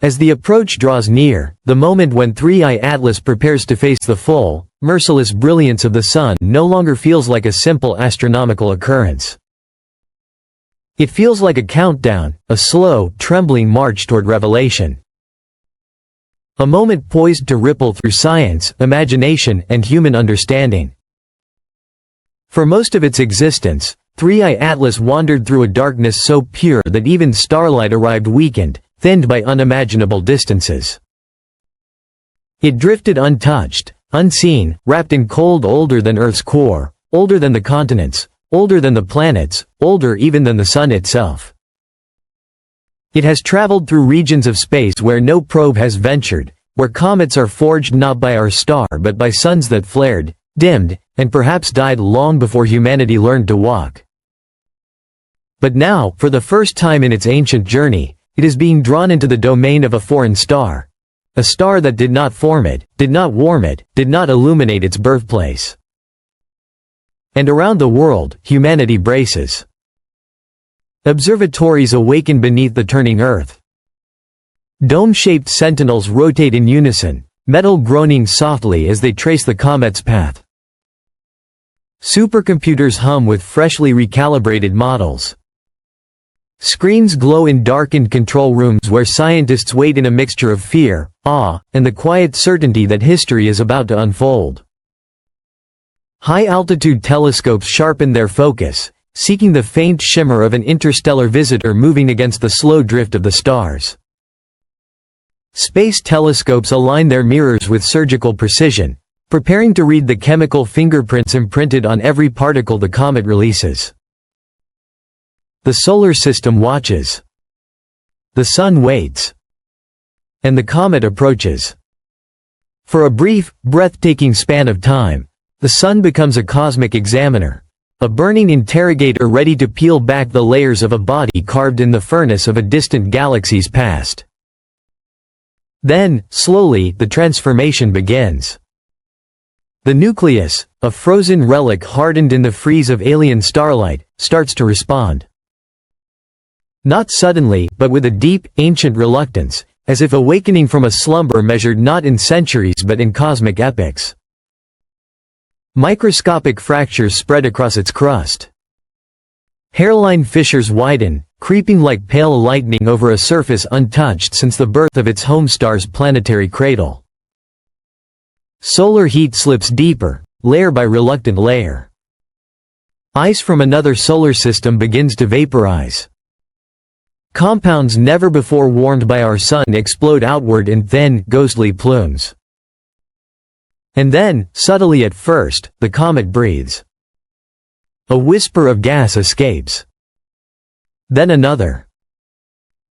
As the approach draws near, the moment when 3i Atlas prepares to face the full, merciless brilliance of the sun no longer feels like a simple astronomical occurrence. It feels like a countdown, a slow, trembling march toward revelation. A moment poised to ripple through science, imagination, and human understanding. For most of its existence, 3i Atlas wandered through a darkness so pure that even starlight arrived weakened, thinned by unimaginable distances. It drifted untouched, unseen, wrapped in cold older than Earth's core, older than the continents, older than the planets, older even than the sun itself. It has traveled through regions of space where no probe has ventured, where comets are forged not by our star but by suns that flared, dimmed, and perhaps died long before humanity learned to walk. But now, for the first time in its ancient journey, it is being drawn into the domain of a foreign star. A star that did not form it, did not warm it, did not illuminate its birthplace. And around the world, humanity braces. Observatories awaken beneath the turning Earth. Dome-shaped sentinels rotate in unison, metal groaning softly as they trace the comet's path. Supercomputers hum with freshly recalibrated models. Screens glow in darkened control rooms where scientists wait in a mixture of fear, awe, and the quiet certainty that history is about to unfold. High-altitude telescopes sharpen their focus, seeking the faint shimmer of an interstellar visitor moving against the slow drift of the stars. Space telescopes align their mirrors with surgical precision, preparing to read the chemical fingerprints imprinted on every particle the comet releases. The solar system watches. The sun waits. And the comet approaches. For a brief, breathtaking span of time, the sun becomes a cosmic examiner, a burning interrogator ready to peel back the layers of a body carved in the furnace of a distant galaxy's past. Then, slowly, the transformation begins. The nucleus, a frozen relic hardened in the freeze of alien starlight, starts to respond. Not suddenly, but with a deep, ancient reluctance, as if awakening from a slumber measured not in centuries but in cosmic epochs. Microscopic fractures spread across its crust. Hairline fissures widen, creeping like pale lightning over a surface untouched since the birth of its home star's planetary cradle. Solar heat slips deeper, layer by reluctant layer. Ice from another solar system begins to vaporize. Compounds never before warmed by our sun explode outward in thin, ghostly plumes. And then, subtly at first, the comet breathes. A whisper of gas escapes. Then another.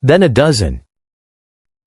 Then a dozen.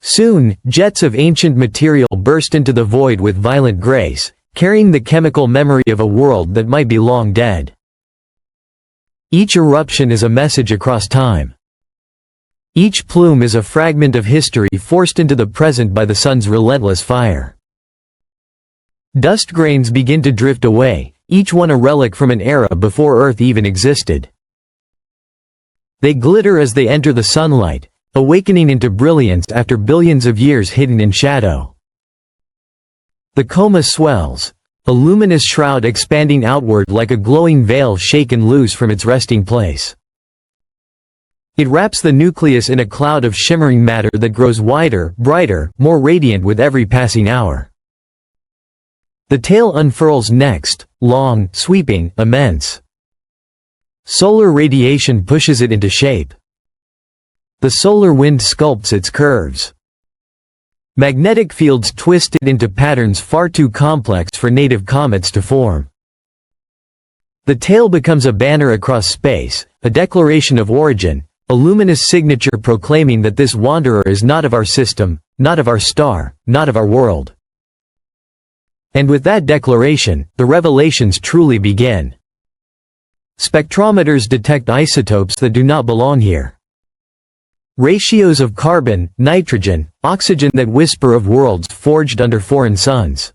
Soon, jets of ancient material burst into the void with violent grace, carrying the chemical memory of a world that might be long dead. Each eruption is a message across time. Each plume is a fragment of history forced into the present by the sun's relentless fire. Dust grains begin to drift away, each one a relic from an era before Earth even existed. They glitter as they enter the sunlight, awakening into brilliance after billions of years hidden in shadow. The coma swells, a luminous shroud expanding outward like a glowing veil shaken loose from its resting place. It wraps the nucleus in a cloud of shimmering matter that grows wider, brighter, more radiant with every passing hour. The tail unfurls next, long, sweeping, immense. Solar radiation pushes it into shape. The solar wind sculpts its curves. Magnetic fields twist it into patterns far too complex for native comets to form. The tail becomes a banner across space, a declaration of origin, a luminous signature proclaiming that this wanderer is not of our system, not of our star, not of our world. And with that declaration, the revelations truly begin. Spectrometers detect isotopes that do not belong here. Ratios of carbon, nitrogen, oxygen that whisper of worlds forged under foreign suns.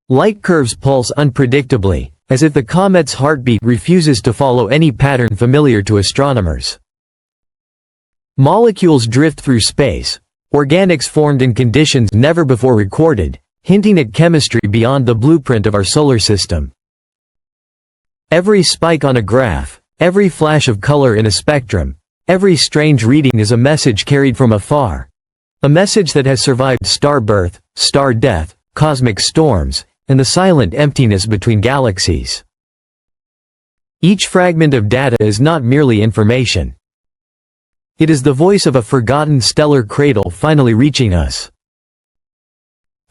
Light curves pulse unpredictably, as if the comet's heartbeat refuses to follow any pattern familiar to astronomers. Molecules drift through space, organics formed in conditions never before recorded, hinting at chemistry beyond the blueprint of our solar system. Every spike on a graph, every flash of color in a spectrum, every strange reading is a message carried from afar. A message that has survived star birth, star death, cosmic storms, and the silent emptiness between galaxies. Each fragment of data is not merely information. It is the voice of a forgotten stellar cradle finally reaching us.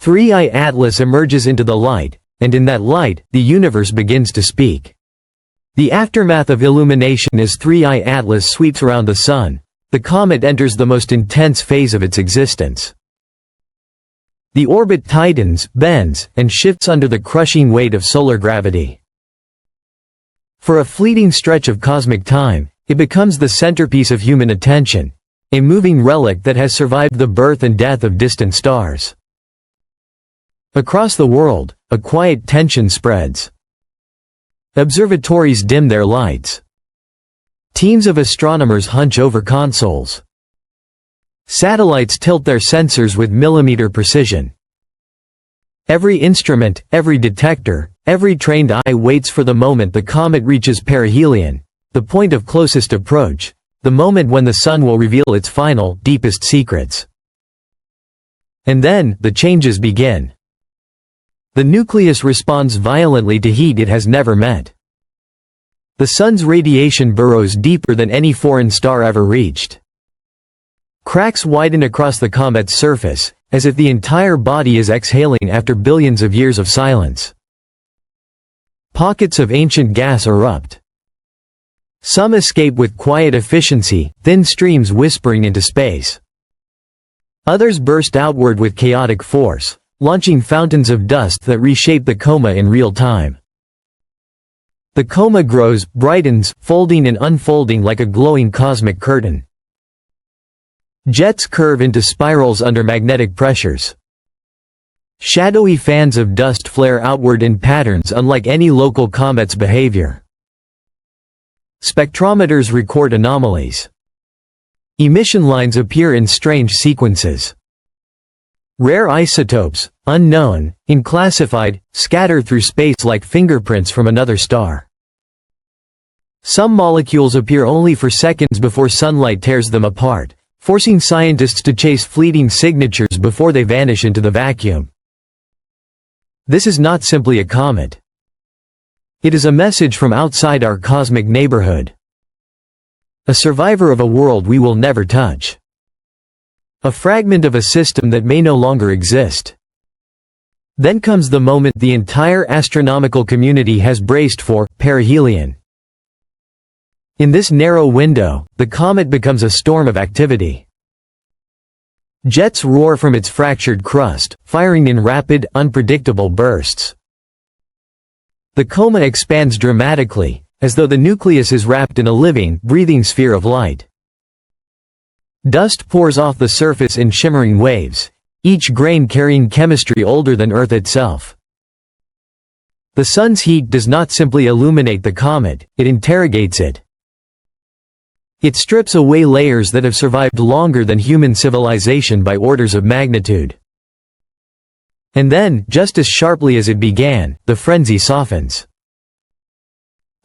3i Atlas emerges into the light, and in that light, the universe begins to speak. The aftermath of illumination as 3i Atlas sweeps around the Sun, the comet enters the most intense phase of its existence. The orbit tightens, bends, and shifts under the crushing weight of solar gravity. For a fleeting stretch of cosmic time, it becomes the centerpiece of human attention, a moving relic that has survived the birth and death of distant stars. Across the world, a quiet tension spreads. Observatories dim their lights. Teams of astronomers hunch over consoles. Satellites tilt their sensors with millimeter precision. Every instrument, every detector, every trained eye waits for the moment the comet reaches perihelion, the point of closest approach, the moment when the Sun will reveal its final, deepest secrets. And then, the changes begin. The nucleus responds violently to heat it has never met. The Sun's radiation burrows deeper than any foreign star ever reached. Cracks widen across the comet's surface, as if the entire body is exhaling after billions of years of silence. Pockets of ancient gas erupt. Some escape with quiet efficiency, thin streams whispering into space. Others burst outward with chaotic force, launching fountains of dust that reshape the coma in real time. The coma grows, brightens, folding and unfolding like a glowing cosmic curtain. Jets curve into spirals under magnetic pressures. Shadowy fans of dust flare outward in patterns unlike any local comet's behavior. Spectrometers record anomalies. Emission lines appear in strange sequences. Rare isotopes, unknown, unclassified, scatter through space like fingerprints from another star. Some molecules appear only for seconds before sunlight tears them apart, forcing scientists to chase fleeting signatures before they vanish into the vacuum. This is not simply a comet. It is a message from outside our cosmic neighborhood. A survivor of a world we will never touch. A fragment of a system that may no longer exist. Then comes the moment the entire astronomical community has braced for, perihelion. In this narrow window, the comet becomes a storm of activity. Jets roar from its fractured crust, firing in rapid, unpredictable bursts. The coma expands dramatically, as though the nucleus is wrapped in a living, breathing sphere of light. Dust pours off the surface in shimmering waves, each grain carrying chemistry older than Earth itself. The Sun's heat does not simply illuminate the comet, it interrogates it. It strips away layers that have survived longer than human civilization by orders of magnitude. And then, just as sharply as it began, the frenzy softens.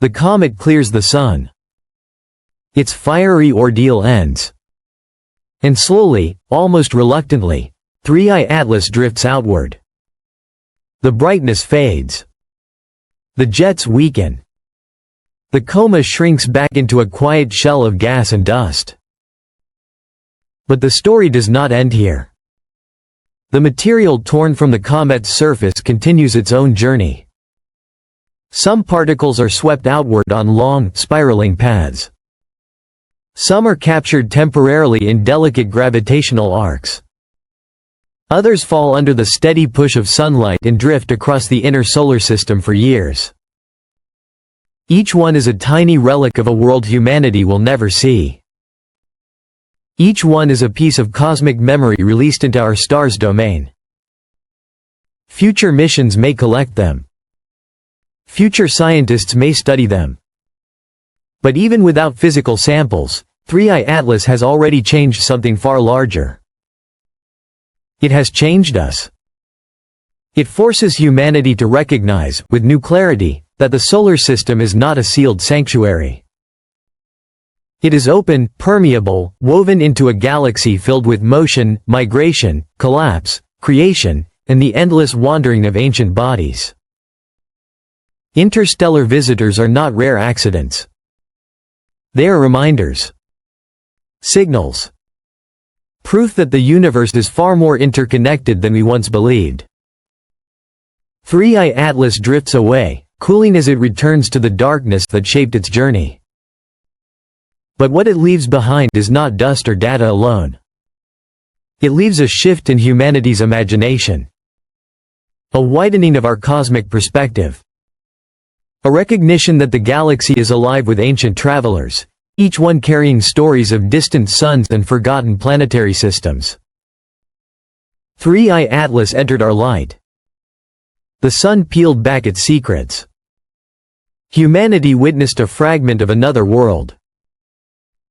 The comet clears the Sun. Its fiery ordeal ends. And slowly, almost reluctantly, 3i Atlas drifts outward. The brightness fades. The jets weaken. The coma shrinks back into a quiet shell of gas and dust. But the story does not end here. The material torn from the comet's surface continues its own journey. Some particles are swept outward on long, spiraling paths. Some are captured temporarily in delicate gravitational arcs. Others fall under the steady push of sunlight and drift across the inner solar system for years. Each one is a tiny relic of a world humanity will never see. Each one is a piece of cosmic memory released into our star's domain. Future missions may collect them. Future scientists may study them. But even without physical samples, 3i Atlas has already changed something far larger. It has changed us. It forces humanity to recognize, with new clarity, that the solar system is not a sealed sanctuary. It is open, permeable, woven into a galaxy filled with motion, migration, collapse, creation, and the endless wandering of ancient bodies. Interstellar visitors are not rare accidents. They are reminders. Signals. Proof that the universe is far more interconnected than we once believed. 3i Atlas drifts away, cooling as it returns to the darkness that shaped its journey. But what it leaves behind is not dust or data alone. It leaves a shift in humanity's imagination. A widening of our cosmic perspective. A recognition that the galaxy is alive with ancient travelers, each one carrying stories of distant suns and forgotten planetary systems. 3i Atlas entered our light. The sun peeled back its secrets. Humanity witnessed a fragment of another world.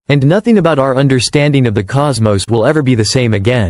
And nothing about our understanding of the cosmos will ever be the same again.